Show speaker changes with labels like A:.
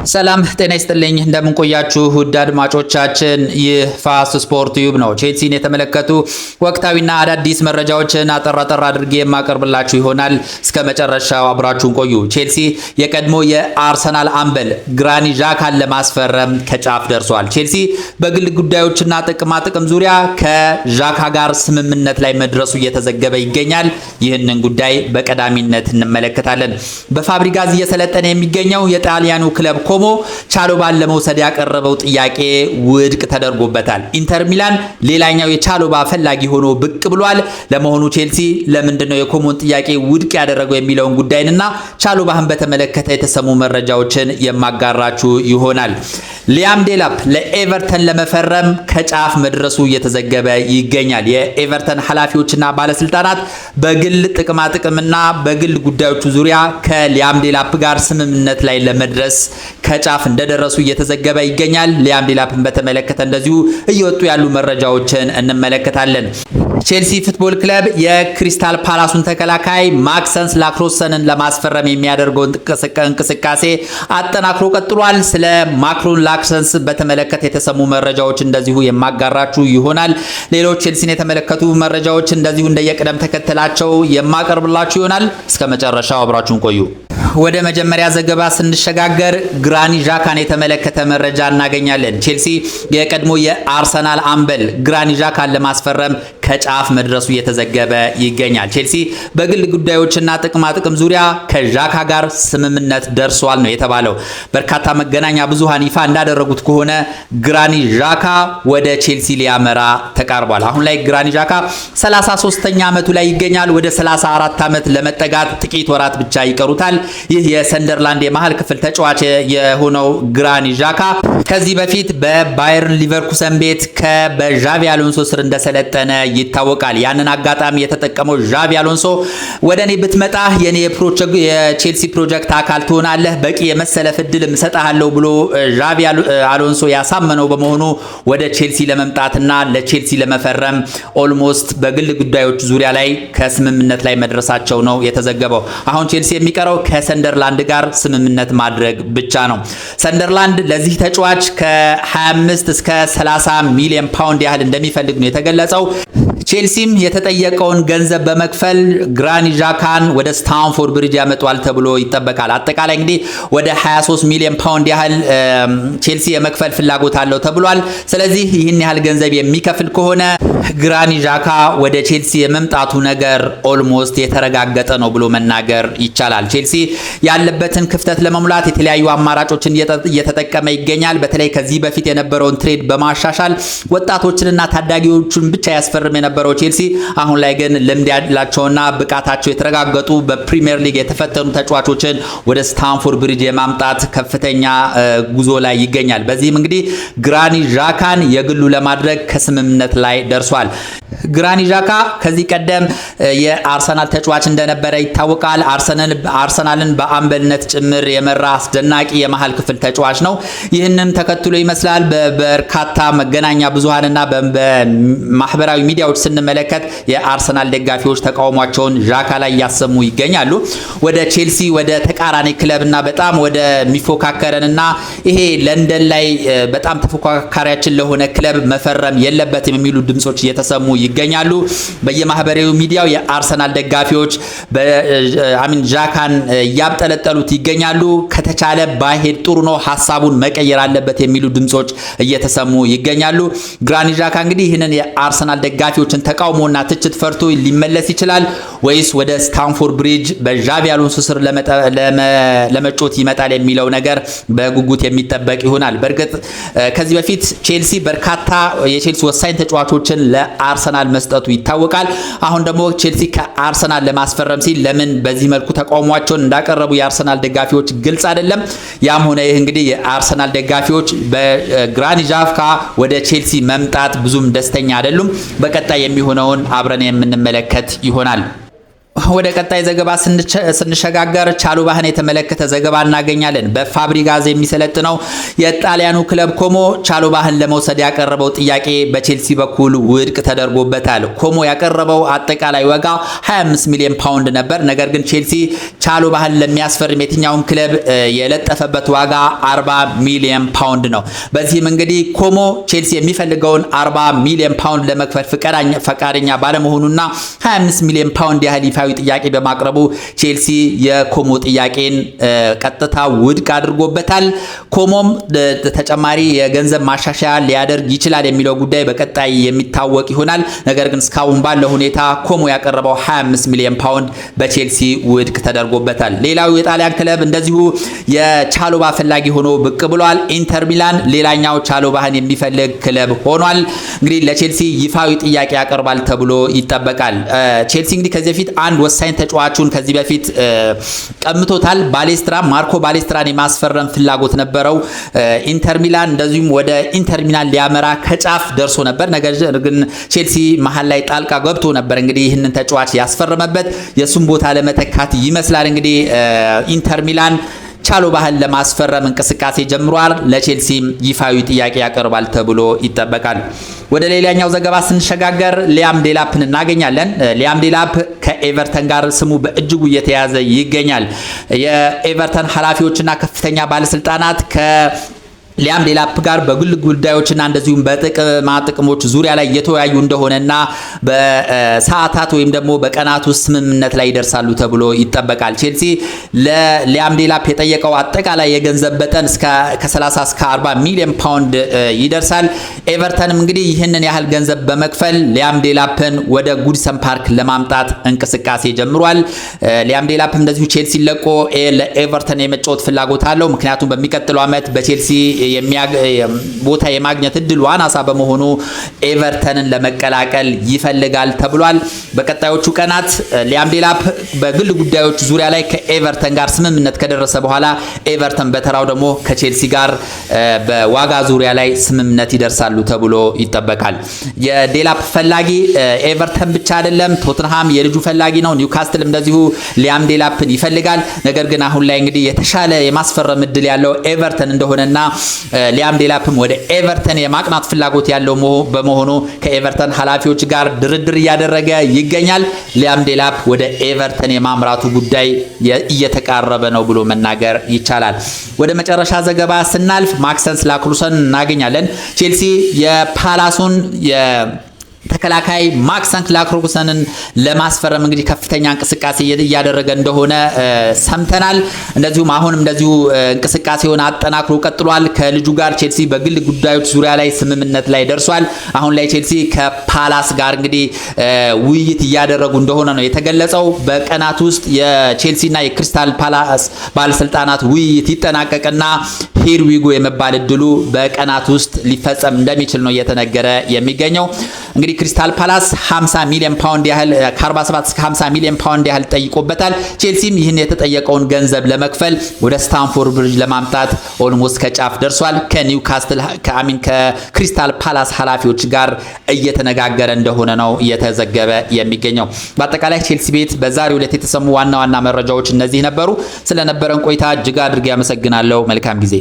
A: ሰላም ጤና ይስጥልኝ እንደምን ቆያችሁ ውድ አድማጮቻችን ይህ ፋስት ስፖርት ዩብ ነው። ቼልሲን የተመለከቱ ወቅታዊና አዳዲስ መረጃዎችን አጠር አድርጌ የማቀርብላችሁ ይሆናል። እስከ መጨረሻው አብራችሁን ቆዩ። ቼልሲ የቀድሞ የአርሰናል አምበል ግራኒት ዣካን ለማስፈረም ከጫፍ ደርሷል። ቼልሲ በግል ጉዳዮችና ጥቅም ዙሪያ ከዣካ ጋር ስምምነት ላይ መድረሱ እየተዘገበ ይገኛል። ይህንን ጉዳይ በቀዳሚነት እንመለከታለን። በፋብሪጋዝ እየሰለጠነ የሚገኘው የጣሊያኑ ክለብ ኮሞ ቻሎባን ለመውሰድ ያቀረበው ጥያቄ ውድቅ ተደርጎበታል። ኢንተር ሚላን ሌላኛው የቻሎባ ፈላጊ ሆኖ ብቅ ብሏል። ለመሆኑ ቼልሲ ለምንድነው የኮሞን ጥያቄ ውድቅ ያደረገው የሚለውን ጉዳይና ቻሎባን በተመለከተ የተሰሙ መረጃዎችን የማጋራችሁ ይሆናል። ሊያም ዴላፕ ለኤቨርተን ለመፈረም ከጫፍ መድረሱ እየተዘገበ ይገኛል። የኤቨርተን ኃላፊዎችና ባለስልጣናት በግል ጥቅምና በግል ጉዳዮቹ ዙሪያ ከሊያም ዴላፕ ጋር ስምምነት ላይ ለመድረስ ከጫፍ እንደደረሱ እየተዘገበ ይገኛል። ሊያም ዴላፕን በተመለከተ እንደዚሁ እየወጡ ያሉ መረጃዎችን እንመለከታለን። ቼልሲ ፉትቦል ክለብ የክሪስታል ፓላሱን ተከላካይ ማክሰንስ ላክሮሰንን ለማስፈረም የሚያደርገውን እንቅስቃሴ አጠናክሮ ቀጥሏል። ስለ ማክሮን ላክሰንስ በተመለከተ የተሰሙ መረጃዎች እንደዚሁ የማጋራችሁ ይሆናል። ሌሎች ቼልሲን የተመለከቱ መረጃዎች እንደዚሁ እንደየቅደም ተከተላቸው የማቀርብላችሁ ይሆናል። እስከ መጨረሻው አብራችሁን ቆዩ። ወደ መጀመሪያ ዘገባ ስንሸጋገር ግራኒት ዣካን የተመለከተ መረጃ እናገኛለን። ቼልሲ የቀድሞ የአርሰናል አምበል ግራኒት ዣካን ለማስፈረም ከጫፍ መድረሱ እየተዘገበ ይገኛል። ቼልሲ በግል ጉዳዮችና ጥቅም ዙሪያ ከዣካ ጋር ስምምነት ደርሷል ነው የተባለው። በርካታ መገናኛ ብዙሃን ይፋ እንዳደረጉት ከሆነ ግራኒት ዣካ ወደ ቼልሲ ሊያመራ ተቃርቧል። አሁን ላይ ግራኒት ዣካ 33ኛ ዓመቱ ላይ ይገኛል። ወደ 34 ዓመት ለመጠጋት ጥቂት ወራት ብቻ ይቀሩታል። ይህ የሰንደርላንድ የመሃል ክፍል ተጫዋች የሆነው ግራኒት ዣካ ከዚህ በፊት በባየርን ሊቨርኩሰን ቤት በዣቪ አሎንሶ ስር እንደሰለጠነ ይታወቃል። ያንን አጋጣሚ የተጠቀመው ዣቪ አሎንሶ ወደኔ ብትመጣ የኔ የቼልሲ ፕሮጀክት አካል ትሆናለህ፣ በቂ የመሰለፍ እድልም እሰጥሃለሁ ብሎ ዣቪ አሎንሶ ያሳመነው በመሆኑ ወደ ቼልሲ ለመምጣትና ለቼልሲ ለመፈረም ኦልሞስት በግል ጉዳዮች ዙሪያ ላይ ከስምምነት ላይ መድረሳቸው ነው የተዘገበው። አሁን ቼልሲ የሚቀረው ከሰንደርላንድ ጋር ስምምነት ማድረግ ብቻ ነው። ሰንደርላንድ ለዚህ ተጫዋች ከ25 እስከ 30 ሚሊዮን ፓውንድ ያህል እንደሚፈልግ ነው የተገለጸው። ቼልሲም የተጠየቀውን ገንዘብ በመክፈል ግራኒት ዣካን ወደ ስታንፎርድ ብሪጅ ያመጣል ተብሎ ይጠበቃል። አጠቃላይ እንግዲህ ወደ 23 ሚሊዮን ፓውንድ ያህል ቼልሲ የመክፈል ፍላጎት አለው ተብሏል። ስለዚህ ይህን ያህል ገንዘብ የሚከፍል ከሆነ ግራኒት ዣካ ወደ ቼልሲ የመምጣቱ ነገር ኦልሞስት የተረጋገጠ ነው ብሎ መናገር ይቻላል። ቼልሲ ያለበትን ክፍተት ለመሙላት የተለያዩ አማራጮችን እየተጠቀመ ይገኛል። በተለይ ከዚህ በፊት የነበረውን ትሬድ በማሻሻል ወጣቶችንና ታዳጊዎችን ብቻ ያስፈርም የነበረው ቼልሲ አሁን ላይ ግን ልምድ ያላቸውና ብቃታቸው የተረጋገጡ በፕሪሚየር ሊግ የተፈተኑ ተጫዋቾችን ወደ ስታንፎርድ ብሪጅ የማምጣት ከፍተኛ ጉዞ ላይ ይገኛል። በዚህም እንግዲህ ግራኒት ዣካን የግሉ ለማድረግ ከስምምነት ላይ ደርሷል። ግራኒት ዣካ ከዚህ ቀደም የአርሰናል ተጫዋች እንደነበረ ይታወቃል። አርሰናልን በአምበልነት ጭምር የመራ አስደናቂ የመሃል ክፍል ተጫዋች ነው። ይህንን ተከትሎ ይመስላል በበርካታ መገናኛ ብዙሃንና በማህበራዊ ሚዲያዎች ስንመለከት የአርሰናል ደጋፊዎች ተቃውሟቸውን ዣካ ላይ ያሰሙ ይገኛሉ። ወደ ቼልሲ ወደ ተቃራኒ ክለብና በጣም ወደ ሚፎካከረንና ይሄ ለንደን ላይ በጣም ተፎካካሪያችን ለሆነ ክለብ መፈረም የለበትም የሚሉ ድምጾች እየተሰሙ ይገኛሉ። በየማህበራዊ ሚዲያው የአርሰናል ደጋፊዎች ዣካን ያብጠለጠሉት ይገኛሉ። ከተቻለ ባይሄድ ጥሩ ነው፣ ሐሳቡን መቀየር አለበት የሚሉ ድምጾች እየተሰሙ ይገኛሉ። ግራኒት ዣካ እንግዲህ ይህንን የአርሰናል ደጋፊዎችን ተቃውሞና ትችት ፈርቶ ሊመለስ ይችላል ወይስ ወደ ስታንፎርድ ብሪጅ በዣቪ አሎንሶ ስር ለመጮት ይመጣል የሚለው ነገር በጉጉት የሚጠበቅ ይሆናል። በእርግጥ ከዚህ በፊት ቼልሲ በርካታ የቼልሲ ወሳኝ ተጫዋቾችን ለአርሰናል መስጠቱ ይታወቃል። አሁን ደግሞ ቼልሲ ከአርሰናል ለማስፈረም ሲል ለምን በዚህ መልኩ ተቃውሟቸውን እንዳቀረቡ የአርሰናል ደጋፊዎች ግልጽ አይደለም። ያም ሆነ ይህ እንግዲህ የአርሰናል ደጋፊዎች በግራኒት ዣካ ወደ ቼልሲ መምጣት ብዙም ደስተኛ አይደሉም። በቀጣይ የሚሆነውን አብረን የምንመለከት ይሆናል። ወደ ቀጣይ ዘገባ ስንሸጋገር ቻሉባህን የተመለከተ ዘገባ እናገኛለን። በፋብሪጋዝ የሚሰለጥነው የጣሊያኑ ክለብ ኮሞ ቻሉባህን ለመውሰድ ያቀረበው ጥያቄ በቼልሲ በኩል ውድቅ ተደርጎበታል። ኮሞ ያቀረበው አጠቃላይ ዋጋ 25 ሚሊዮን ፓውንድ ነበር። ነገር ግን ቼልሲ ቻሉባህን ለሚያስፈርም የትኛውም ክለብ የለጠፈበት ዋጋ 40 ሚሊዮን ፓውንድ ነው። በዚህም እንግዲህ ኮሞ ቼልሲ የሚፈልገውን 40 ሚሊዮን ፓውንድ ለመክፈል ፈቃደኛ ባለመሆኑና 25 ሚሊዮን ፓውንድ ያህል ይፋዊ ጥያቄ በማቅረቡ ቼልሲ የኮሞ ጥያቄን ቀጥታ ውድቅ አድርጎበታል። ኮሞም ተጨማሪ የገንዘብ ማሻሻያ ሊያደርግ ይችላል የሚለው ጉዳይ በቀጣይ የሚታወቅ ይሆናል። ነገር ግን እስካሁን ባለው ሁኔታ ኮሞ ያቀረበው 25 ሚሊዮን ፓውንድ በቼልሲ ውድቅ ተደርጎበታል። ሌላው የጣሊያን ክለብ እንደዚሁ የቻሉባ ፈላጊ ሆኖ ብቅ ብሏል። ኢንተር ሚላን ሌላኛው ቻሉባህን የሚፈልግ ክለብ ሆኗል። እንግዲህ ለቼልሲ ይፋዊ ጥያቄ ያቀርባል ተብሎ ይጠበቃል። ቼልሲ እንግዲህ ከዚህ በፊት አንድ ወሳኝ ተጫዋቹን ከዚህ በፊት ቀምቶታል። ባሌስትራ ማርኮ ባሌስትራን የማስፈረም ፍላጎት ነበረው። ኢንተር ሚላን እንደዚሁም ወደ ኢንተር ሚላን ሊያመራ ከጫፍ ደርሶ ነበር። ነገር ግን ቼልሲ መሀል ላይ ጣልቃ ገብቶ ነበር እንግዲህ ይህንን ተጫዋች ያስፈረመበት የሱም ቦታ ለመተካት ይመስላል እንግዲህ ኢንተር ሚላን ቻሉባህን ለማስፈረም እንቅስቃሴ ጀምሯል። ለቼልሲም ይፋዊ ጥያቄ ያቀርባል ተብሎ ይጠበቃል። ወደ ሌላኛው ዘገባ ስንሸጋገር ሊያም ዴላፕን እናገኛለን። ሊያም ዴላፕ ከኤቨርተን ጋር ስሙ በእጅጉ እየተያዘ ይገኛል። የኤቨርተን ኃላፊዎችና ከፍተኛ ባለስልጣናት ሊያም ዴላፕ ጋር በግል ጉዳዮችና እንደዚሁም በጥቅማ ጥቅሞች ዙሪያ ላይ እየተወያዩ እንደሆነና በሰዓታት ወይም ደግሞ በቀናት ውስጥ ስምምነት ላይ ይደርሳሉ ተብሎ ይጠበቃል። ቼልሲ ለሊያም ዴላፕ የጠየቀው አጠቃላይ የገንዘብ መጠን ከ30 እስከ 40 ሚሊዮን ፓውንድ ይደርሳል። ኤቨርተንም እንግዲህ ይህንን ያህል ገንዘብ በመክፈል ሊያም ዴላፕን ወደ ጉድሰን ፓርክ ለማምጣት እንቅስቃሴ ጀምሯል። ሊያም ዴላፕም እንደዚሁ ቼልሲ ለቆ ለኤቨርተን የመጫወት ፍላጎት አለው። ምክንያቱም በሚቀጥለው ዓመት በቼልሲ ቦታ የማግኘት እድሉ አናሳ በመሆኑ ኤቨርተንን ለመቀላቀል ይፈልጋል ተብሏል። በቀጣዮቹ ቀናት ሊያም ዴላፕ በግል ጉዳዮች ዙሪያ ላይ ከኤቨርተን ጋር ስምምነት ከደረሰ በኋላ ኤቨርተን በተራው ደግሞ ከቼልሲ ጋር በዋጋ ዙሪያ ላይ ስምምነት ይደርሳሉ ተብሎ ይጠበቃል። የዴላፕ ፈላጊ ኤቨርተን ብቻ አይደለም፣ ቶትንሃም የልጁ ፈላጊ ነው። ኒውካስትል እንደዚሁ ሊያም ዴላፕን ይፈልጋል። ነገር ግን አሁን ላይ እንግዲህ የተሻለ የማስፈረም እድል ያለው ኤቨርተን እንደሆነና ሊያም ዴላፕም ወደ ኤቨርተን የማቅናት ፍላጎት ያለው በመሆኑ ከኤቨርተን ኃላፊዎች ጋር ድርድር እያደረገ ይገኛል። ሊያም ዴላፕ ወደ ኤቨርተን የማምራቱ ጉዳይ እየተቃረበ ነው ብሎ መናገር ይቻላል። ወደ መጨረሻ ዘገባ ስናልፍ ማክሰንስ ላክሩሰን እናገኛለን። ቼልሲ የፓላሱን ተከላካይ ማክሰንስ ላክሩሰንን ለማስፈረም እንግዲህ ከፍተኛ እንቅስቃሴ እያደረገ እንደሆነ ሰምተናል። እንደዚሁም አሁንም እንደዚሁ እንቅስቃሴውን አጠናክሮ ቀጥሏል። ከልጁ ጋር ቼልሲ በግል ጉዳዮች ዙሪያ ላይ ስምምነት ላይ ደርሷል። አሁን ላይ ቼልሲ ከፓላስ ጋር እንግዲህ ውይይት እያደረጉ እንደሆነ ነው የተገለጸው። በቀናት ውስጥ የቼልሲና የክሪስታል ፓላስ ባለስልጣናት ውይይት ይጠናቀቅና ሂር ዊጎ የመባል እድሉ በቀናት ውስጥ ሊፈጸም እንደሚችል ነው እየተነገረ የሚገኘው። እንግዲህ ክሪስታል ፓላስ 50 ሚሊዮን ፓውንድ ያህል ከ47 እስከ 50 ሚሊዮን ፓውንድ ያህል ጠይቆበታል። ቼልሲም ይህን የተጠየቀውን ገንዘብ ለመክፈል ወደ ስታንፎርድ ብሪጅ ለማምጣት ኦልሞስት ከጫፍ ደርሷል። ከኒውካስትል ከክሪስታል ፓላስ ኃላፊዎች ጋር እየተነጋገረ እንደሆነ ነው እየተዘገበ የሚገኘው። በአጠቃላይ ቼልሲ ቤት በዛሬው ዕለት የተሰሙ ዋና ዋና መረጃዎች እነዚህ ነበሩ። ስለነበረን ቆይታ እጅግ አድርጌ አመሰግናለሁ። መልካም ጊዜ